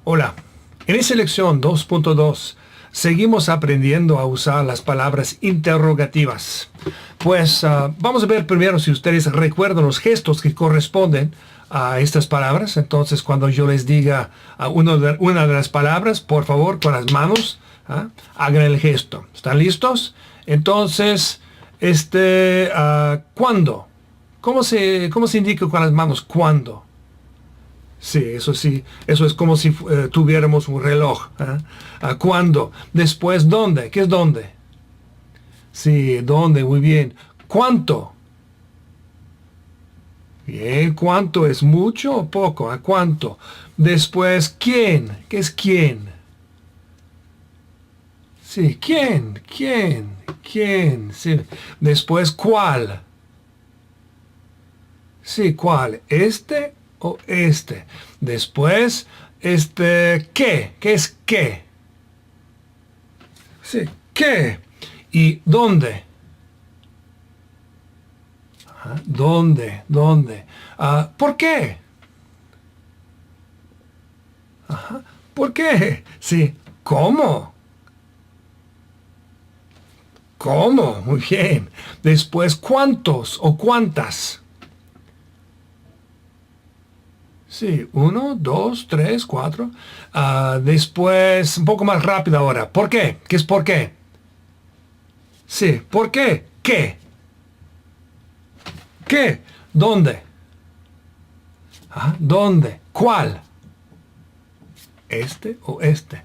Hola, en esta lección 2.2 seguimos aprendiendo a usar las palabras interrogativas. Pues vamos a ver primero si ustedes recuerdan los gestos que corresponden a estas palabras. Entonces, cuando yo les diga una de las palabras, por favor, con las manos, hagan el gesto. ¿Están listos? Entonces, ¿cuándo? ¿Cómo se indica con las manos cuándo? Sí, eso es como si tuviéramos un reloj. ¿Cuándo? Después, ¿dónde? ¿Qué es dónde? Sí, ¿dónde? Muy bien. ¿Cuánto? Bien, ¿cuánto? ¿Es mucho o poco? ¿A cuánto? Después, ¿quién? ¿Qué es quién? Sí, ¿quién? ¿Quién? Sí. Después, ¿cuál? Sí, ¿cuál? ¿Este o este? Después, ¿qué? ¿Qué es qué? Sí, ¿qué? ¿Y dónde? ¿Dónde? ¿Por qué? ¿Por qué? Sí, ¿cómo? ¿Cómo? Muy bien. Después, ¿cuántos o cuántas? Sí, 1, 2, 3, 4. Después, un poco más rápido ahora. ¿Por qué? ¿Qué es por qué? Sí, ¿por qué? ¿Qué? ¿Qué? ¿Dónde? ¿Dónde? ¿Cuál? ¿Este o este?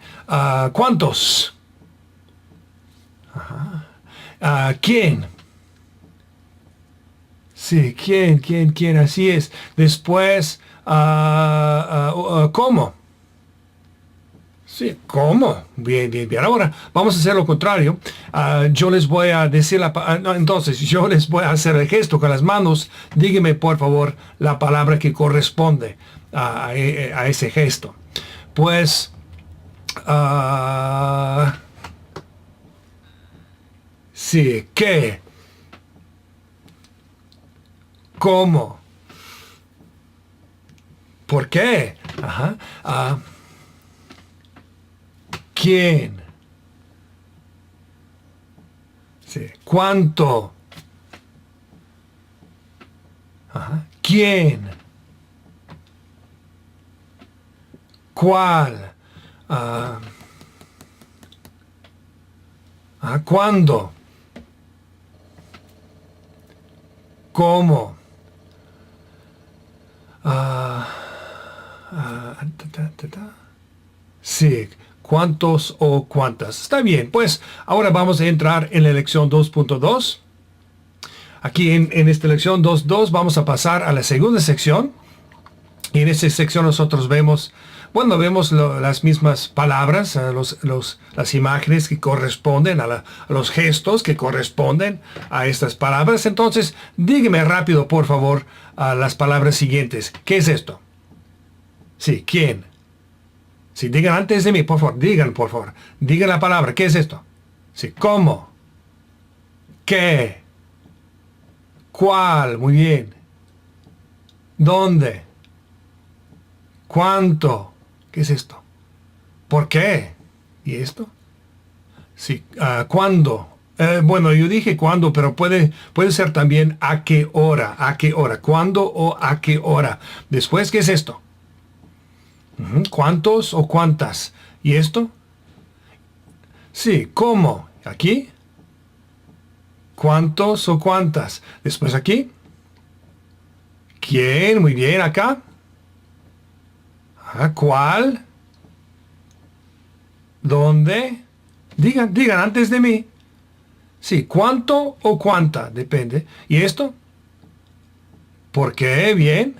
¿Cuántos? ¿Quién? Sí, ¿quién? Así es. Después, ¿cómo? Sí, ¿cómo? Bien. Ahora vamos a hacer lo contrario. Yo les voy a decir entonces, yo les voy a hacer el gesto con las manos. Dígame, por favor, la palabra que corresponde a ese gesto. Pues, sí, ¿qué? ¿Cómo? ¿Por qué? ¿Quién? Sí. ¿Cuánto? ¿Quién? ¿Cuál? ¿Cuándo? ¿Cómo? Sí, ¿cuántos o cuántas? Está bien, pues ahora vamos a entrar en la lección 2.2. Aquí en esta lección 2.2 vamos a pasar a la segunda sección. Y en esta sección nosotros vemos las mismas palabras, las imágenes que corresponden a los gestos que corresponden a estas palabras. Entonces, dígame rápido, por favor, las palabras siguientes. ¿Qué es esto? Sí, ¿quién? Sí, digan antes de mí, por favor. Digan la palabra. ¿Qué es esto? Sí, ¿cómo? ¿Qué? ¿Cuál? Muy bien. ¿Dónde? ¿Cuánto? ¿Qué es esto? ¿Por qué? ¿Y esto? Sí, ¿cuándo? Bueno, yo dije cuándo, pero puede ser también a qué hora. ¿A qué hora? ¿Cuándo o a qué hora? Después, ¿qué es esto? ¿Cuántos o cuántas? ¿Y esto? Sí, ¿cómo? ¿Aquí? ¿Cuántos o cuántas? Después aquí. ¿Quién? Muy bien, acá. ¿Cuál? ¿Dónde? Digan antes de mí. Sí, ¿cuánto o cuánta? Depende. ¿Y esto? ¿Por qué? Bien.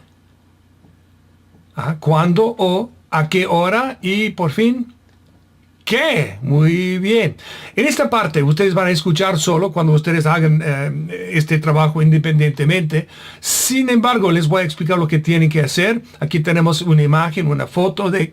¿Cuándo o a qué hora? Y por fin, ¿qué? Muy bien. En esta parte ustedes van a escuchar solo cuando ustedes hagan este trabajo independientemente. Sin embargo, les voy a explicar lo que tienen que hacer. Aquí tenemos una imagen, una foto de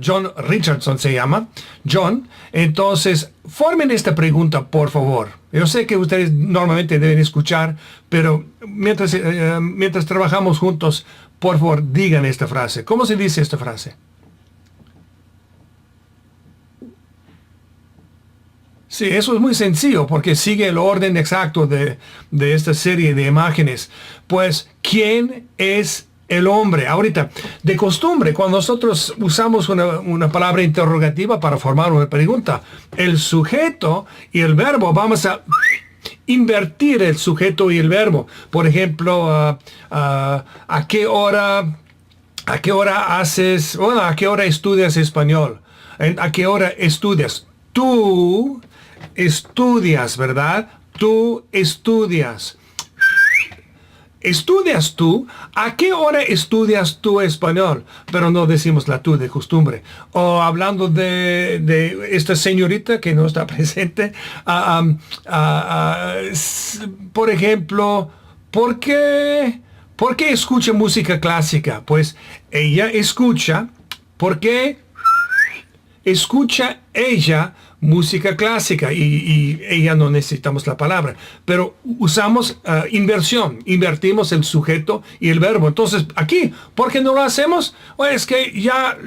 John Richardson, se llama John. Entonces, formen esta pregunta, por favor. Yo sé que ustedes normalmente deben escuchar, pero mientras trabajamos juntos, por favor, digan esta frase. ¿Cómo se dice esta frase? Sí, eso es muy sencillo porque sigue el orden exacto de esta serie de imágenes. Pues, ¿quién es el hombre? Ahorita, de costumbre, cuando nosotros usamos una palabra interrogativa para formar una pregunta, el sujeto y el verbo, vamos a invertir el sujeto y el verbo. Por ejemplo, ¿a qué hora? ¿A qué hora haces? Bueno, ¿a qué hora estudias español? ¿A qué hora estudias? Tú estudias, ¿verdad? Tú estudias. ¿Estudias tú? ¿A qué hora estudias tú español? Pero no decimos la tú de costumbre. O hablando de esta señorita que no está presente, por ejemplo, ¿por qué escucha música clásica? Pues ella escucha, ¿por qué escucha ella música clásica? Y ella no necesitamos la palabra, pero usamos inversión, invertimos el sujeto y el verbo. Entonces, aquí, ¿por qué no lo hacemos? Pues es que ya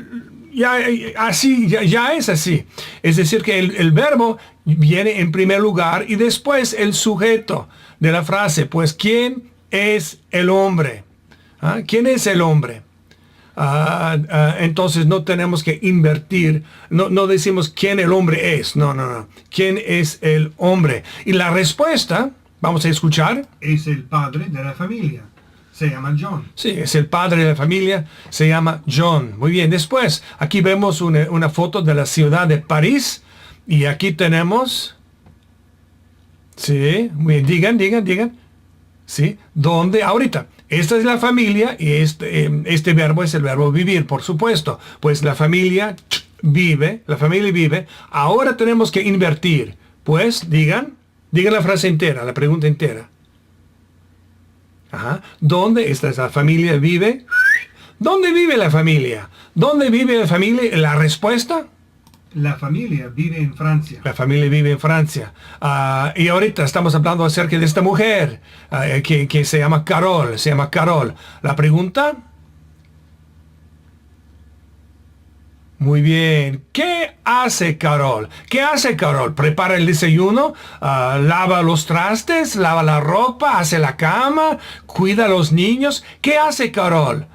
es así. Es decir, que el verbo viene en primer lugar y después el sujeto de la frase. Pues, ¿quién es el hombre? ¿Ah? ¿Quién es el hombre? Entonces no tenemos que invertir, no decimos quién el hombre es, no. ¿Quién es el hombre? Y la respuesta, vamos a escuchar. Es el padre de la familia. Se llama John. Sí, es el padre de la familia, se llama John. Muy bien, después, aquí vemos una foto de la ciudad de París. Y aquí tenemos... Sí, muy bien, digan. Sí, ¿dónde? Ahorita. Esta es la familia y este verbo es el verbo vivir, por supuesto. Pues la familia vive. Ahora tenemos que invertir. Pues digan la frase entera, la pregunta entera. Ajá. ¿Dónde? Esta es la familia vive. ¿Dónde vive la familia? ¿Dónde vive la familia? La respuesta. La familia vive en Francia. La familia vive en Francia. Y ahorita estamos hablando acerca de esta mujer que se llama Carol. La pregunta. Muy bien. ¿Qué hace Carol? ¿Prepara el desayuno? ¿Lava los trastes? ¿Lava la ropa? ¿Hace la cama? ¿Cuida a los niños? ¿Qué hace Carol?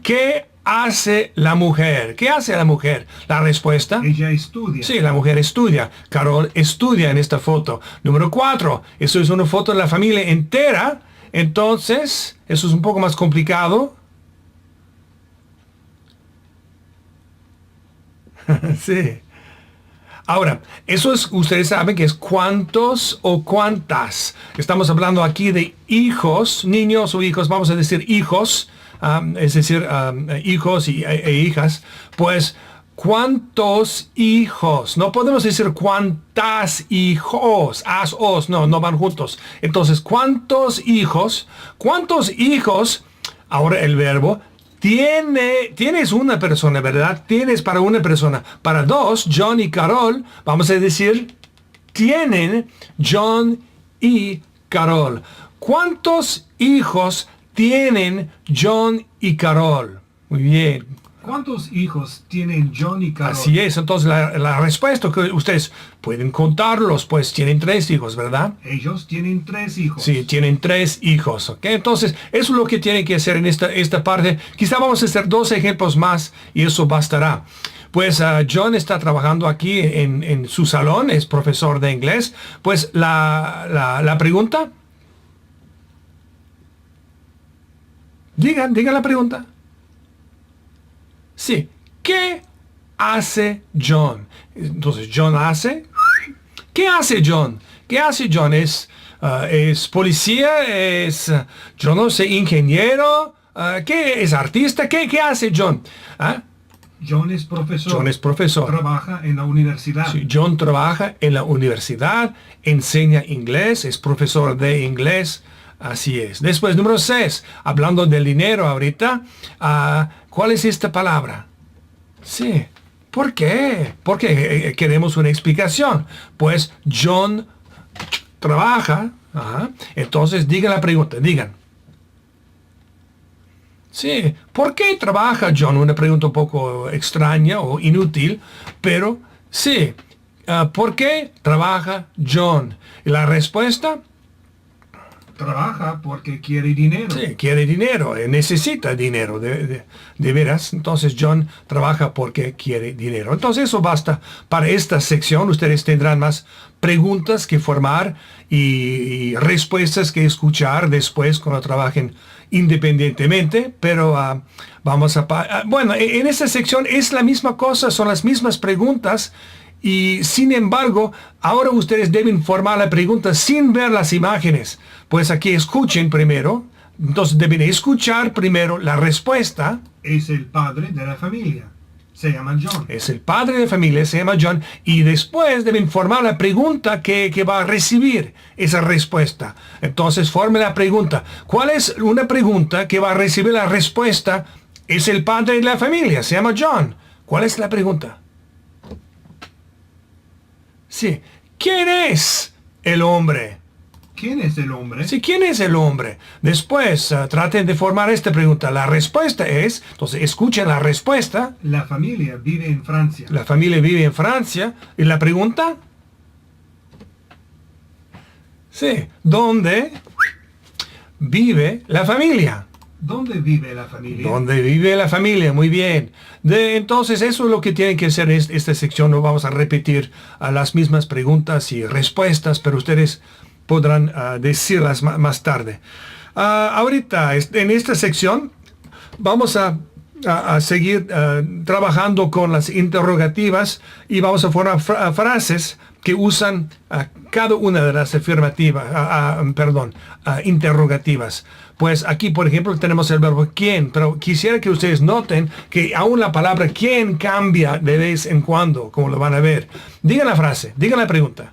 ¿Qué hace la mujer? ¿Qué hace la mujer? La respuesta. Ella estudia. Sí, la mujer estudia. Carol estudia en esta foto. Número 4. Eso es una foto de la familia entera. Entonces, eso es un poco más complicado. Sí. Ahora, eso es, ustedes saben que es cuántos o cuántas. Estamos hablando aquí de hijos, niños o hijos, vamos a decir hijos. Es decir, hijos e hijas, pues, ¿cuántos hijos? No podemos decir cuántas hijos, no van juntos. Entonces, ¿cuántos hijos? Ahora el verbo, tienes una persona, ¿verdad? Tienes para una persona. Para dos, John y Carol, vamos a decir, tienen John y Carol. ¿Cuántos hijos tienen John y Carol? Muy bien. ¿Cuántos hijos tienen John y Carol? Así es. Entonces la respuesta que ustedes pueden contarlos, pues tienen 3 hijos, ¿verdad? Ellos tienen 3 hijos. Sí, tienen 3 hijos. ¿Ok? Entonces eso es lo que tienen que hacer en esta parte. Quizá vamos a hacer 2 ejemplos más y eso bastará. Pues John está trabajando aquí en su salón, es profesor de inglés. Pues la pregunta... Digan la pregunta. Sí. ¿Qué hace John? Entonces, John hace. ¿Qué hace John? ¿Es policía? Yo no sé, ingeniero? ¿Qué es artista? ¿Qué hace John? John es profesor. Trabaja en la universidad. Sí, John trabaja en la universidad, enseña inglés, es profesor de inglés. Así es. Después, número 6, hablando del dinero ahorita, ¿cuál es esta palabra? Sí. ¿Por qué? Porque queremos una explicación. Pues John trabaja. Entonces, digan la pregunta, digan. Sí. ¿Por qué trabaja John? Una pregunta un poco extraña o inútil, pero sí. ¿Por qué trabaja John? Y la respuesta, trabaja porque quiere dinero. sí, quiere dinero, necesita dinero, de veras. Entonces John trabaja porque quiere dinero. Entonces eso basta para esta sección. Ustedes tendrán más preguntas que formar y respuestas que escuchar después cuando trabajen independientemente. Pero vamos a... bueno, en esta sección es la misma cosa, son las mismas preguntas. Y sin embargo, ahora ustedes deben formar la pregunta sin ver las imágenes. Pues aquí escuchen primero. Entonces deben escuchar primero la respuesta. Es el padre de la familia. Se llama John. Es el padre de familia, se llama John. Y después deben formar la pregunta que va a recibir esa respuesta. Entonces forme la pregunta. ¿Cuál es una pregunta que va a recibir la respuesta? Es el padre de la familia, se llama John. ¿Cuál es la pregunta? Sí. ¿Quién es el hombre? ¿Quién es el hombre? Sí, ¿quién es el hombre? Después traten de formar esta pregunta. La respuesta es, entonces escuchen la respuesta. La familia vive en Francia. La familia vive en Francia. ¿Y la pregunta? Sí, ¿dónde vive la familia? ¿Dónde vive la familia? ¿Dónde vive la familia? Muy bien. Entonces eso es lo que tienen que hacer en esta sección. No vamos a repetir las mismas preguntas y respuestas, pero ustedes podrán decirlas más tarde. Ahorita, en esta sección, vamos a seguir trabajando con las interrogativas y vamos a formar frases que usan cada una de las interrogativas. Pues aquí, por ejemplo, tenemos el verbo quién, pero quisiera que ustedes noten que aún la palabra quién cambia de vez en cuando, como lo van a ver. Digan la frase, digan la pregunta.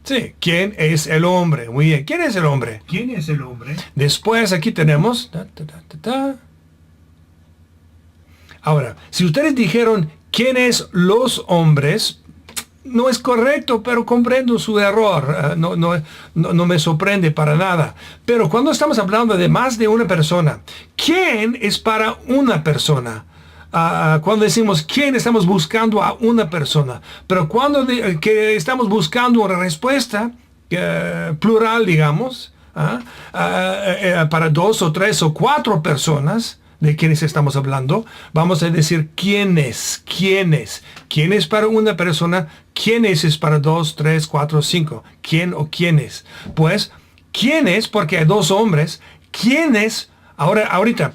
Sí, ¿quién es el hombre? Muy bien, ¿quién es el hombre? ¿Quién es el hombre? Después aquí tenemos... Ahora, si ustedes dijeron ¿quiénes los hombres? No es correcto, pero comprendo su error. No me sorprende para nada. Pero cuando estamos hablando de más de una persona, ¿quién es para una persona? Cuando decimos quién, estamos buscando a una persona. Pero cuando que estamos buscando una respuesta plural, digamos, para 2 o 3 o 4 personas, de quienes estamos hablando, vamos a decir quiénes, quiénes. ¿Quién es para una persona? ¿Quiénes es para 2, 3, 4, 5? ¿Quién o quiénes? Pues, ¿quiénes? Porque hay 2 hombres. ¿Quiénes? Ahorita,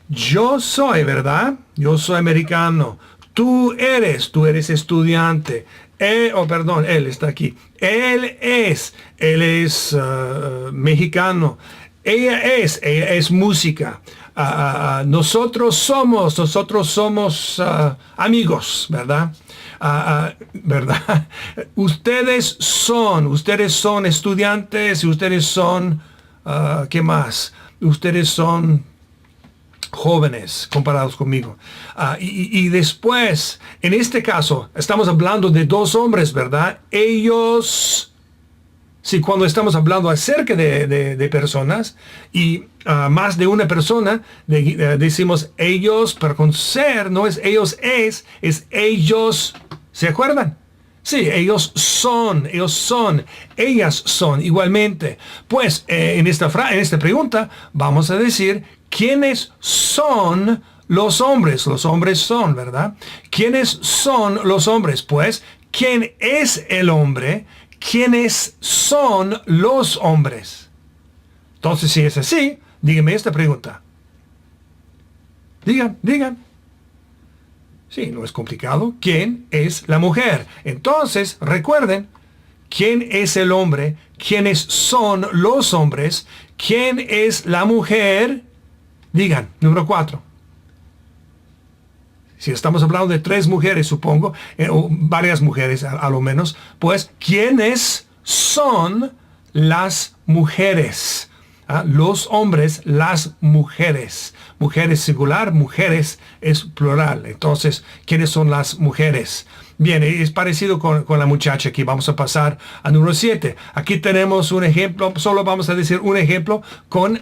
yo soy, ¿verdad? Yo soy americano. Tú eres estudiante. Él está aquí. Él es mexicano. Ella es música. Nosotros somos amigos, ¿verdad? ¿Verdad? Ustedes son estudiantes y ustedes son, ¿qué más? Ustedes son jóvenes comparados conmigo. Y después, en este caso, estamos hablando de 2 hombres, ¿verdad? Ellos... Sí, cuando estamos hablando acerca de personas y más de una persona, decimos ellos, pero con ser, no es ellos es ellos. ¿Se acuerdan? Sí, ellos son, ellas son igualmente. Pues en esta pregunta vamos a decir quiénes son los hombres. Los hombres son, ¿verdad? ¿Quiénes son los hombres? Pues, ¿quién es el hombre? ¿Quiénes son los hombres? Entonces, si es así, díganme esta pregunta. Digan. Sí, no es complicado. ¿Quién es la mujer? Entonces, recuerden, ¿quién es el hombre? ¿Quiénes son los hombres? ¿Quién es la mujer? Digan, número 4. Si estamos hablando de 3 mujeres, supongo, o varias mujeres a lo menos, pues, ¿quiénes son las mujeres? Los hombres, las mujeres. Mujeres singular, mujeres es plural. Entonces, ¿quiénes son las mujeres? Bien, es parecido con la muchacha aquí. Vamos a pasar a número 7. Aquí tenemos un ejemplo, solo vamos a decir un ejemplo con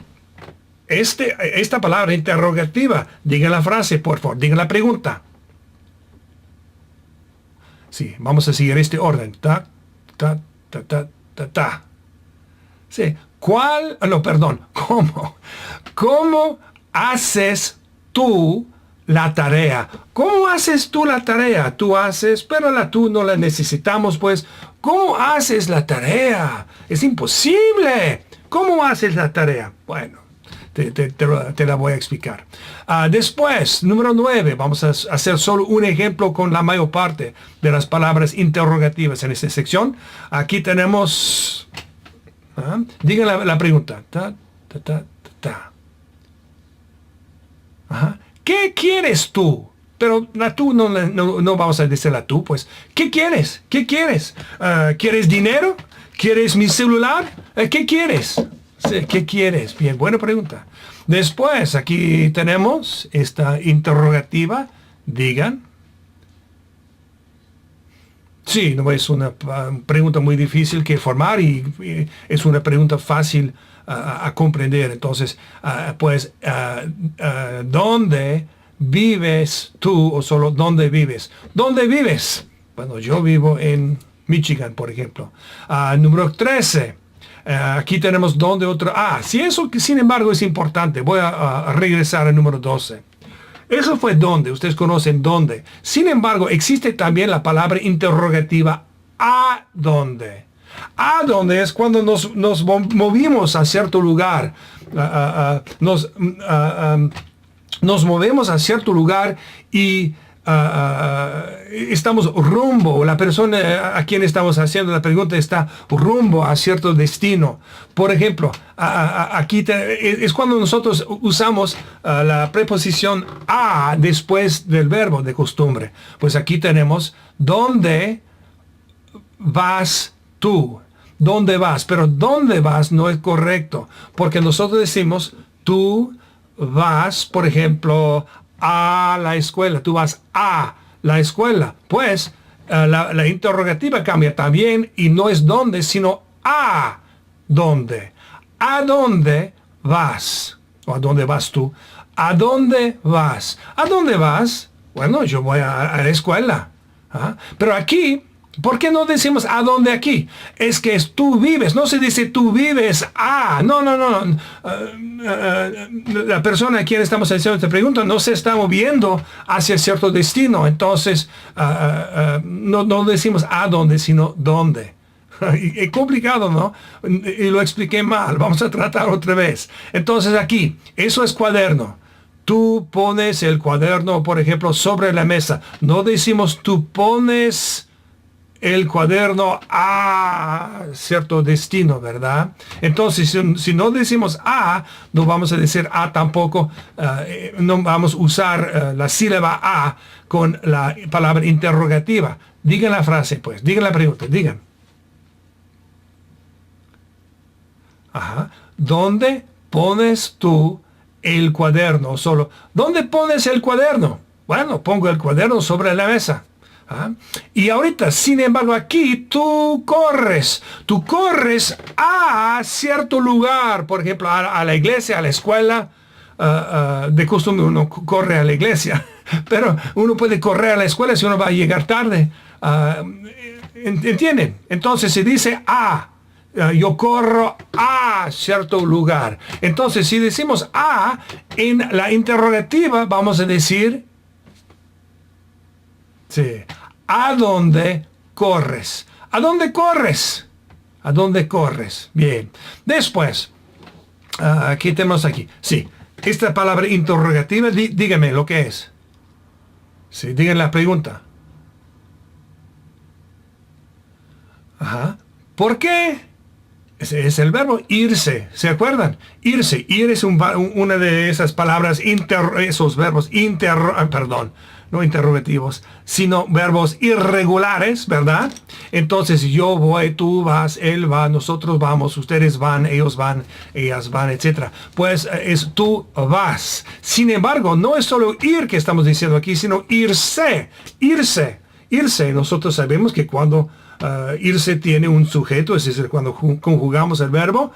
esta palabra interrogativa. Digan la frase, por favor. Digan la pregunta. Sí, vamos a seguir este orden. Ta, ta, ta, ta, ta, ta. Sí. ¿Cuál? No, perdón. ¿Cómo? ¿Cómo haces tú la tarea? ¿Cómo haces tú la tarea? Tú haces, pero la tú no la necesitamos, pues. ¿Cómo haces la tarea? Es imposible. ¿Cómo haces la tarea? Bueno, te la voy a explicar. Después, número 9, vamos a hacer solo un ejemplo con la mayor parte de las palabras interrogativas en esta sección. Aquí tenemos... digan la pregunta. Ta, ta, ta, ta, ta. Ajá. ¿Qué quieres tú? Pero la tú no vamos a decir la tú, pues. ¿Qué quieres? ¿Qué quieres? ¿Quieres dinero? ¿Quieres mi celular? ¿Qué quieres? Sí, ¿qué quieres? Bien, buena pregunta. Después, aquí tenemos esta interrogativa. Digan. Sí, no es una pregunta muy difícil que formar y es una pregunta fácil a comprender. Entonces, pues, ¿dónde vives tú o solo dónde vives? ¿Dónde vives? Bueno, yo vivo en Michigan, por ejemplo. Número 13. Aquí tenemos dónde otro. Sí, eso sin embargo es importante. Voy a regresar al número 12. Eso fue dónde. Ustedes conocen dónde. Sin embargo, existe también la palabra interrogativa ¿a dónde? ¿A dónde? Es cuando nos movimos a cierto lugar. Nos movemos a cierto lugar y estamos rumbo, la persona a quien estamos haciendo la pregunta está rumbo a cierto destino. Por ejemplo, aquí es cuando nosotros usamos la preposición a después del verbo de costumbre. Pues aquí tenemos ¿dónde vas tú? ¿Dónde vas? Pero ¿dónde vas? No es correcto, porque nosotros decimos tú vas, por ejemplo, a la escuela. Tú vas a la escuela. Pues la interrogativa cambia también y no es dónde, sino a dónde. ¿A dónde vas? ¿O a dónde vas tú? ¿A dónde vas? ¿A dónde vas? Bueno, yo voy a la escuela. Pero aquí... ¿por qué no decimos a dónde aquí? Es que tú vives, no se dice tú vives a. No. La persona a quien estamos haciendo esta pregunta no se está moviendo hacia cierto destino. Entonces, no decimos a dónde, sino dónde. Es complicado, ¿no? Y lo expliqué mal. Vamos a tratar otra vez. Entonces aquí, eso es cuaderno. Tú pones el cuaderno, por ejemplo, sobre la mesa. No decimos tú pones el cuaderno a cierto destino, ¿verdad? Entonces, si no decimos a, no vamos a decir a tampoco, no vamos a usar la sílaba a con la palabra interrogativa. Digan la frase, pues, digan la pregunta, digan. ¿Dónde pones tú el cuaderno? Solo, ¿dónde pones el cuaderno? Bueno, pongo el cuaderno sobre la mesa. Y ahorita, sin embargo, aquí tú corres a cierto lugar, por ejemplo, a la iglesia, a la escuela. De costumbre uno corre a la iglesia, pero uno puede correr a la escuela si uno va a llegar tarde. ¿Entienden? Entonces se dice yo corro a cierto lugar. Entonces, si decimos a en la interrogativa, vamos a decir sí. ¿A dónde corres? ¿A dónde corres? ¿A dónde corres? Bien. Después, ¿qué tenemos aquí? Sí, esta palabra interrogativa, dígame lo que es. Sí, digan la pregunta. ¿Por qué? Ese es el verbo irse. ¿Se acuerdan? Irse. Ir es una de esas palabras, esos verbos, no interrogativos, sino verbos irregulares, ¿verdad? Entonces yo voy, tú vas, él va, nosotros vamos, ustedes van, ellos van, ellas van, etc. Pues es tú vas. Sin embargo, no es solo ir que estamos diciendo aquí, sino irse. Nosotros sabemos que cuando irse tiene un sujeto, es decir, cuando conjugamos el verbo,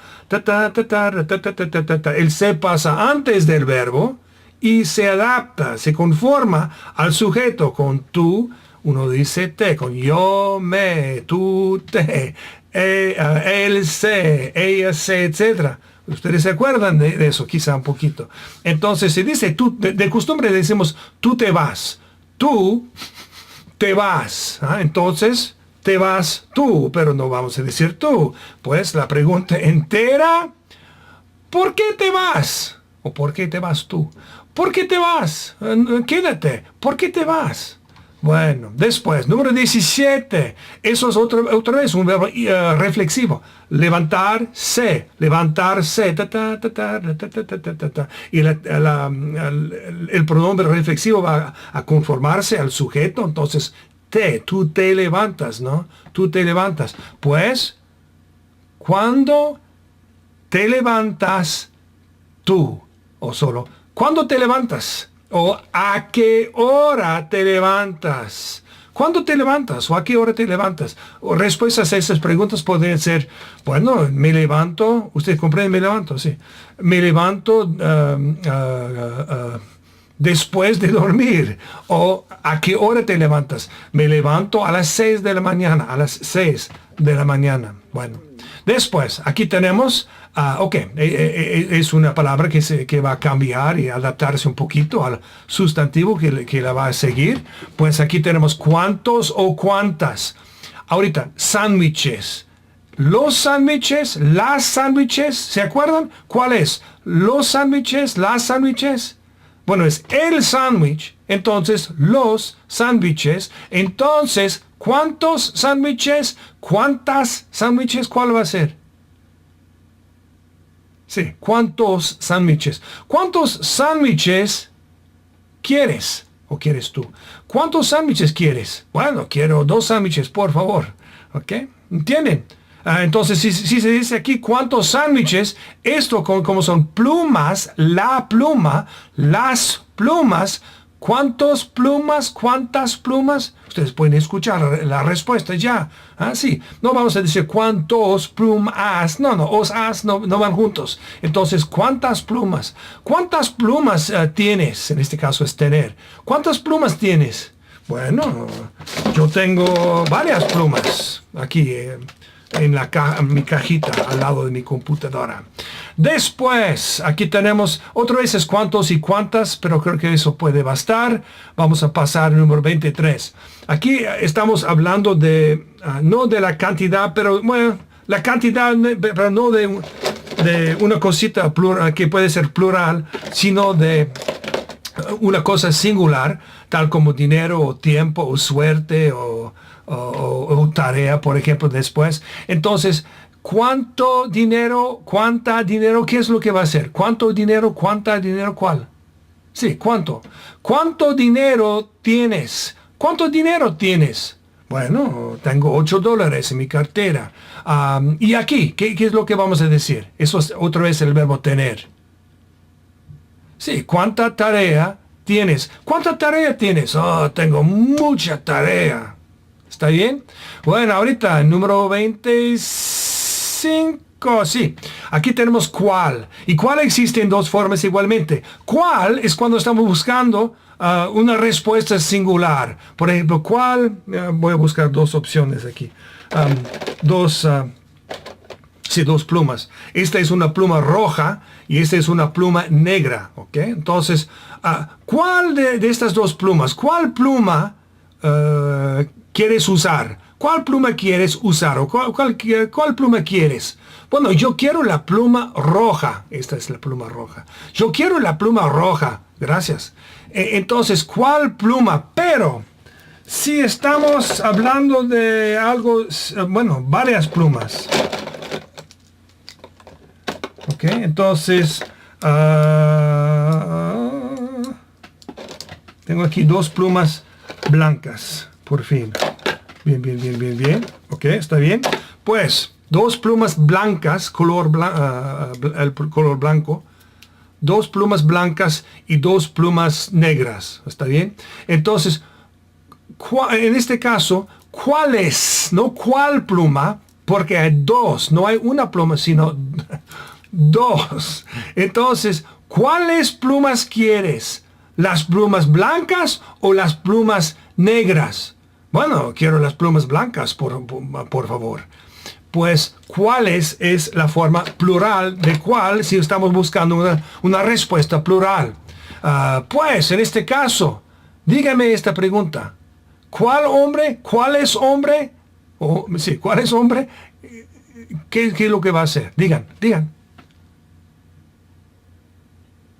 el se pasa antes del verbo y se adapta, se conforma al sujeto con tú Uno dice te con yo, me, tú, te, él, se, ella, se, etc. Ustedes se acuerdan de eso, quizá un poquito. Entonces se dice, tú, de costumbre decimos, tú te vas. Tú te vas. Entonces, te vas tú, pero no vamos a decir tú. Pues la pregunta entera, ¿por qué te vas? ¿O por qué te vas tú? ¿Por qué te vas? Quédate. ¿Por qué te vas? Bueno, después, número 17. Eso es otra vez un verbo reflexivo. Levantarse. Levantarse. Ta, ta, ta, ta, ta, ta, ta, ta, ta. Y el pronombre reflexivo va a conformarse al sujeto. Entonces, tú te levantas, ¿no? Tú te levantas. Pues, ¿cuándo te levantas tú? O solo, ¿cuándo te levantas? ¿O a qué hora te levantas? ¿Cuándo te levantas? ¿O a qué hora te levantas? O respuestas a esas preguntas podrían ser, bueno, me levanto, ¿usted comprende? Me levanto, sí. Me levanto después de dormir. ¿O a qué hora te levantas? Me levanto a las 6 de la mañana, a las 6 de la mañana. Bueno, después, aquí tenemos, es una palabra que va a cambiar y adaptarse un poquito al sustantivo que la va a seguir. Pues aquí tenemos cuántos o cuántas. Ahorita, sándwiches. Los sándwiches, las sándwiches, ¿se acuerdan? ¿Cuál es? Los sándwiches, las sándwiches. Bueno, es el sándwich, entonces los sándwiches, entonces, ¿cuántos sándwiches? ¿Cuántas sándwiches? ¿Cuál va a ser? Sí, ¿cuántos sándwiches? ¿Cuántos sándwiches quieres? ¿O quieres tú? ¿Cuántos sándwiches quieres? Bueno, quiero 2 sándwiches, por favor. ¿Ok? ¿Entienden? Entonces, si se dice aquí cuántos sándwiches, esto como son plumas, la pluma, las plumas, ¿cuántos plumas? ¿Cuántas plumas? Ustedes pueden escuchar la respuesta ya. Sí, no vamos a decir cuántos plumas. No, os no van juntos. Entonces, ¿cuántas plumas? ¿Cuántas plumas tienes? En este caso es tener. ¿Cuántas plumas tienes? Bueno, yo tengo varias plumas aquí en mi cajita al lado de mi computadora. Después, aquí tenemos otra vez es cuántos y cuántas, pero creo que eso puede bastar. Vamos a pasar al número 23. Aquí estamos hablando de, no de la cantidad, pero bueno, la cantidad, pero no de una cosita plural, que puede ser plural, sino de una cosa singular, tal como dinero o tiempo o suerte o tarea, por ejemplo, después. Entonces, ¿cuánto dinero? ¿Cuánta dinero? ¿Qué es lo que va a hacer? ¿Cuánto dinero? ¿Cuánta dinero? ¿Cuál? Sí, ¿cuánto? ¿Cuánto dinero tienes? ¿Cuánto dinero tienes? Bueno, tengo $8 en mi cartera. Y aquí, ¿qué es lo que vamos a decir? Eso es otra vez el verbo tener. Sí, ¿cuánta tarea tienes? ¿Cuánta tarea tienes? Oh, tengo mucha tarea. ¿Está bien? Bueno, ahorita, número 25. Sí, aquí tenemos cuál. Y cuál existe en 2 formas igualmente. Cuál es cuando estamos buscando una respuesta singular. Por ejemplo, cuál. Voy a buscar 2 opciones aquí. 2 plumas. Esta es una pluma roja y esta es una pluma negra. ¿Ok? Entonces, ¿cuál de estas 2 plumas? ¿Cuál pluma quieres usar? ¿Cuál pluma quieres usar? ¿O cuál pluma quieres? Bueno, yo quiero la pluma roja. Esta es la pluma roja. Yo quiero la pluma roja. Gracias. Entonces, ¿cuál pluma? Pero, si estamos hablando de algo, bueno, varias plumas. Ok, entonces, tengo aquí 2 plumas blancas, por fin. Bien. Ok, está bien. Pues, 2 plumas blancas, el color blanco. 2 plumas blancas y 2 plumas negras. ¿Está bien? Entonces, en este caso, ¿cuál es? No cuál pluma, porque hay 2. No hay una pluma, sino 2. Entonces, ¿cuáles plumas quieres? ¿Las plumas blancas o las plumas negras? Bueno, quiero las plumas blancas, por favor. Pues, ¿cuáles es la forma plural de cuál si estamos buscando una respuesta plural? Pues, en este caso, dígame esta pregunta. ¿Cuál hombre? ¿Cuál es hombre? Sí, ¿cuál es hombre? ¿Qué es lo que va a hacer? Digan.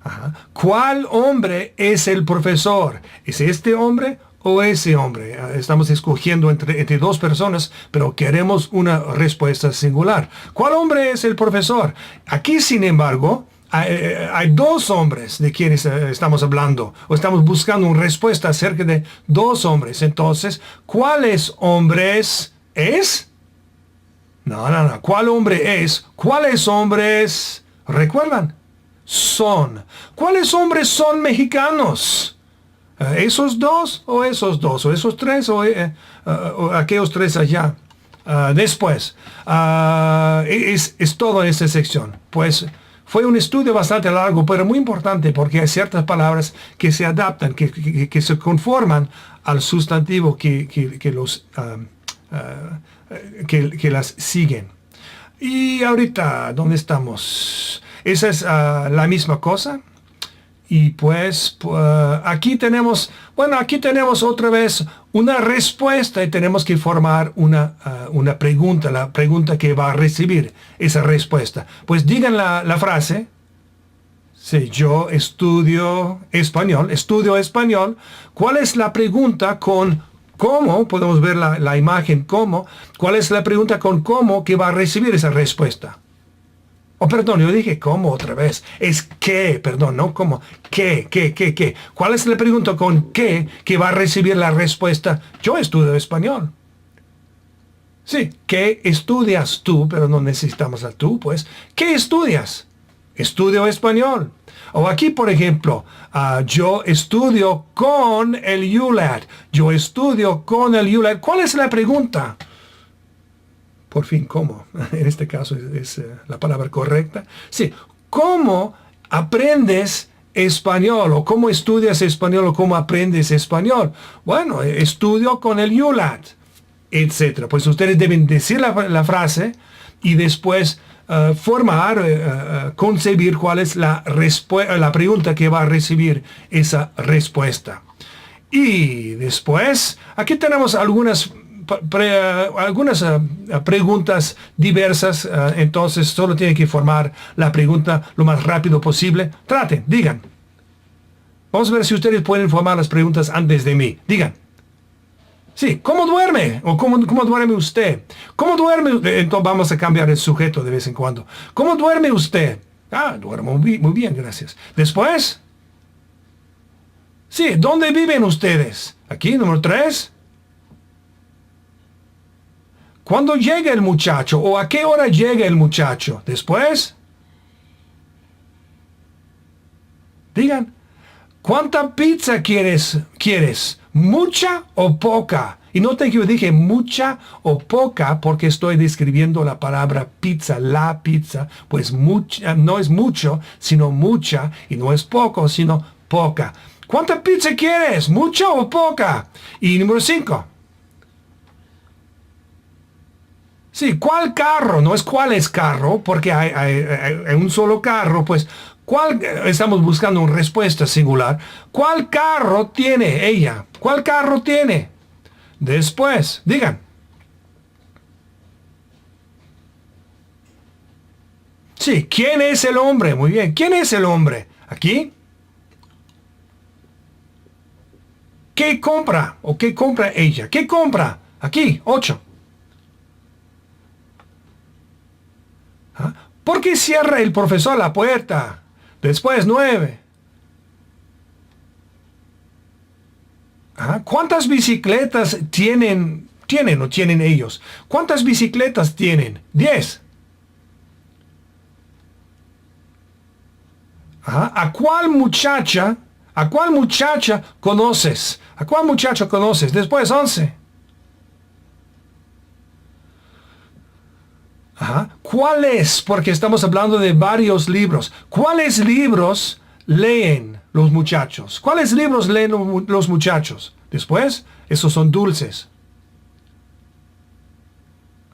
Ajá. ¿Cuál hombre es el profesor? ¿Es este hombre o ese hombre? Estamos escogiendo entre dos personas, pero queremos una respuesta singular. ¿Cuál hombre es el profesor? Aquí, sin embargo, hay dos hombres de quienes estamos hablando, o estamos buscando una respuesta acerca de dos hombres. Entonces, ¿cuáles hombres es? No. ¿Cuál hombre es? ¿Cuáles hombres recuerdan? Son. ¿Cuáles hombres son mexicanos? ¿Esos dos o esos dos? ¿O esos tres o aquellos tres allá? Después, es todo en esta sección. Pues fue un estudio bastante largo, pero muy importante porque hay ciertas palabras que se adaptan, que se conforman al sustantivo que las siguen. Y ahorita, ¿dónde estamos? Esa es la misma cosa. Y pues aquí tenemos otra vez una respuesta y tenemos que formar una pregunta, la pregunta que va a recibir esa respuesta. Pues digan la frase. Sí, yo estudio español. ¿Cuál es la pregunta con cómo? Podemos ver la imagen cómo. ¿Cuál es la pregunta con cómo que va a recibir esa respuesta? Perdón, yo dije cómo otra vez. Es qué, perdón, no cómo. ¿Qué? ¿Cuál es la pregunta con qué que va a recibir la respuesta? Yo estudio español. Sí, ¿qué estudias tú? Pero no necesitamos a tú, pues. ¿Qué estudias? Estudio español. O aquí, por ejemplo, yo estudio con el ULAD. Yo estudio con el ULAD. ¿Cuál es la pregunta? Por fin, ¿cómo? En este caso es la palabra correcta. Sí, ¿cómo aprendes español? ¿O cómo estudias español? ¿O cómo aprendes español? Bueno, estudio con el ULAD, etc. Pues ustedes deben decir la frase y después concebir cuál es la pregunta que va a recibir esa respuesta. Y después, aquí tenemos algunas preguntas diversas, entonces solo tienen que formar la pregunta lo más rápido posible. Traten, digan. Vamos a ver si ustedes pueden formar las preguntas antes de mí. Digan. Sí, ¿cómo duerme? ¿O cómo duerme usted? ¿Cómo duerme? Entonces vamos a cambiar el sujeto de vez en cuando. ¿Cómo duerme usted? Duermo muy bien, gracias. Después. Sí, ¿dónde viven ustedes? Aquí, número 3. ¿Cuándo llega el muchacho? ¿O a qué hora llega el muchacho? Después. Digan. ¿Cuánta pizza quieres? ¿Mucha o poca? Y noten que yo dije mucha o poca porque estoy describiendo la palabra pizza, la pizza. Pues mucha, no es mucho, sino mucha. Y no es poco, sino poca. ¿Cuánta pizza quieres? ¿Mucha o poca? Y número 5. Sí, ¿cuál carro? No es cuál es carro, porque hay un solo carro, pues, ¿cuál? Estamos buscando una respuesta singular. ¿Cuál carro tiene ella? ¿Cuál carro tiene? Después, digan. Sí, ¿quién es el hombre? Muy bien, ¿quién es el hombre? ¿Aquí? ¿Qué compra? ¿O qué compra ella? ¿Qué compra? Aquí, 8. ¿Por qué cierra el profesor la puerta? Después, 9. ¿Cuántas bicicletas tienen ellos? ¿Cuántas bicicletas tienen? 10. ¿A cuál muchacha conoces? ¿A cuál muchacho conoces? Después, 11. ¿Cuáles? Porque estamos hablando de varios libros. ¿Cuáles libros leen los muchachos? ¿Cuáles libros leen los muchachos? Después, esos son dulces.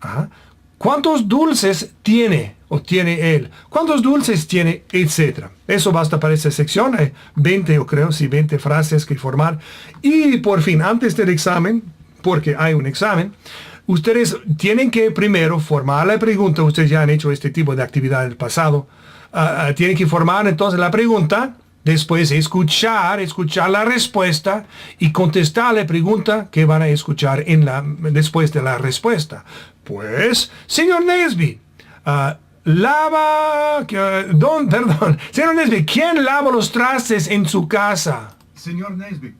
Ajá. ¿Cuántos dulces tiene o tiene él? ¿Cuántos dulces tiene? Etcétera. Eso basta para esta sección. Hay 20, yo creo, sí, 20 frases que formar. Y por fin, antes del examen, porque hay un examen, ustedes tienen que primero formar la pregunta. Ustedes ya han hecho este tipo de actividad en el pasado. Tienen que formar entonces la pregunta. Después escuchar la respuesta y contestar la pregunta que van a escuchar después de la respuesta. Pues, señor Nesby, señor Nesby, ¿quién lava los trastes en su casa? Señor Nesby,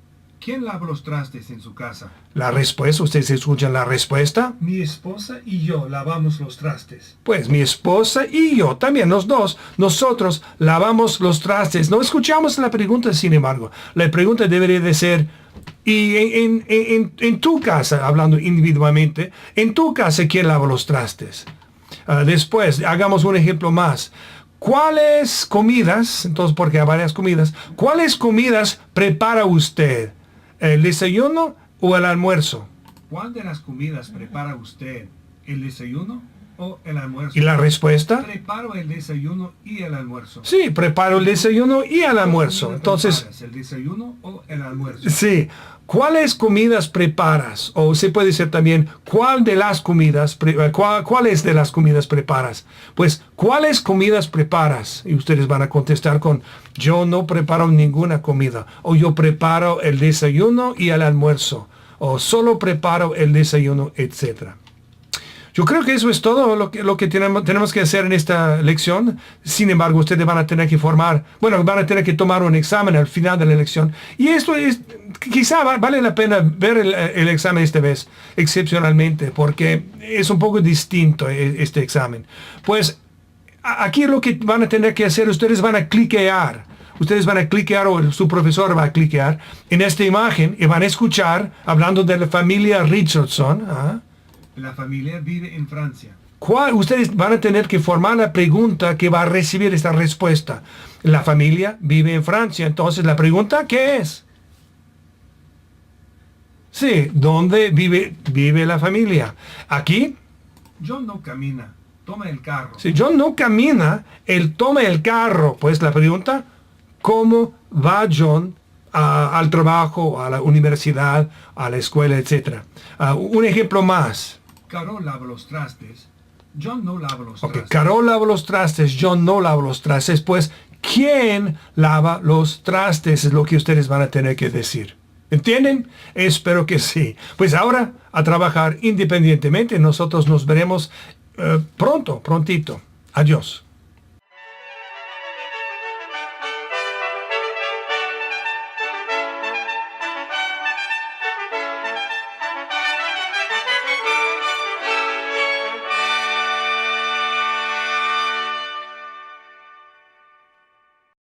¿quién lava los trastes en su casa? La respuesta, ustedes escuchan la respuesta. Mi esposa y yo lavamos los trastes. Pues mi esposa y yo, también los dos, nosotros lavamos los trastes. No escuchamos la pregunta, sin embargo. La pregunta debería de ser, y en tu casa, hablando individualmente, en tu casa, ¿quién lava los trastes? Después, hagamos un ejemplo más. ¿Cuáles comidas, entonces porque hay varias comidas, cuáles comidas prepara usted? ¿El desayuno o el almuerzo? ¿Cuál de las comidas prepara usted? ¿El desayuno o el almuerzo? ¿Y la respuesta? Preparo el desayuno y el almuerzo. Sí, preparo el desayuno y el almuerzo. Entonces, ¿el desayuno o el almuerzo? Sí. ¿Cuáles comidas preparas? O se puede decir también, ¿cuáles de las comidas preparas? Pues, ¿cuáles comidas preparas? Y ustedes van a contestar con, yo no preparo ninguna comida. O yo preparo el desayuno y el almuerzo. O solo preparo el desayuno, etc. Yo creo que eso es todo lo que tenemos que hacer en esta lección. Sin embargo, ustedes van a tener que van a tener que tomar un examen al final de la lección. Y esto quizá vale la pena ver el examen esta vez, excepcionalmente, porque es un poco distinto este examen. Pues aquí lo que van a tener que hacer, ustedes van a cliquear. Ustedes van a cliquear, o su profesor va a cliquear en esta imagen y van a escuchar, hablando de la familia Richardson. La familia vive en Francia. Ustedes van a tener que formar la pregunta que va a recibir esta respuesta. La familia vive en Francia. Entonces, la pregunta, ¿qué es? Sí, ¿dónde vive la familia? Aquí. John no camina, toma el carro. Si John no camina, él toma el carro. Pues la pregunta, ¿cómo va John al trabajo, a la universidad, a la escuela, etcétera? Un ejemplo más. Carol lava los trastes. John no lava los trastes. Carol lava los trastes. John no lava los trastes. Pues, ¿quién lava los trastes? Es lo que ustedes van a tener que decir. ¿Entienden? Espero que sí. Pues ahora, a trabajar independientemente. Nosotros nos veremos prontito. Adiós.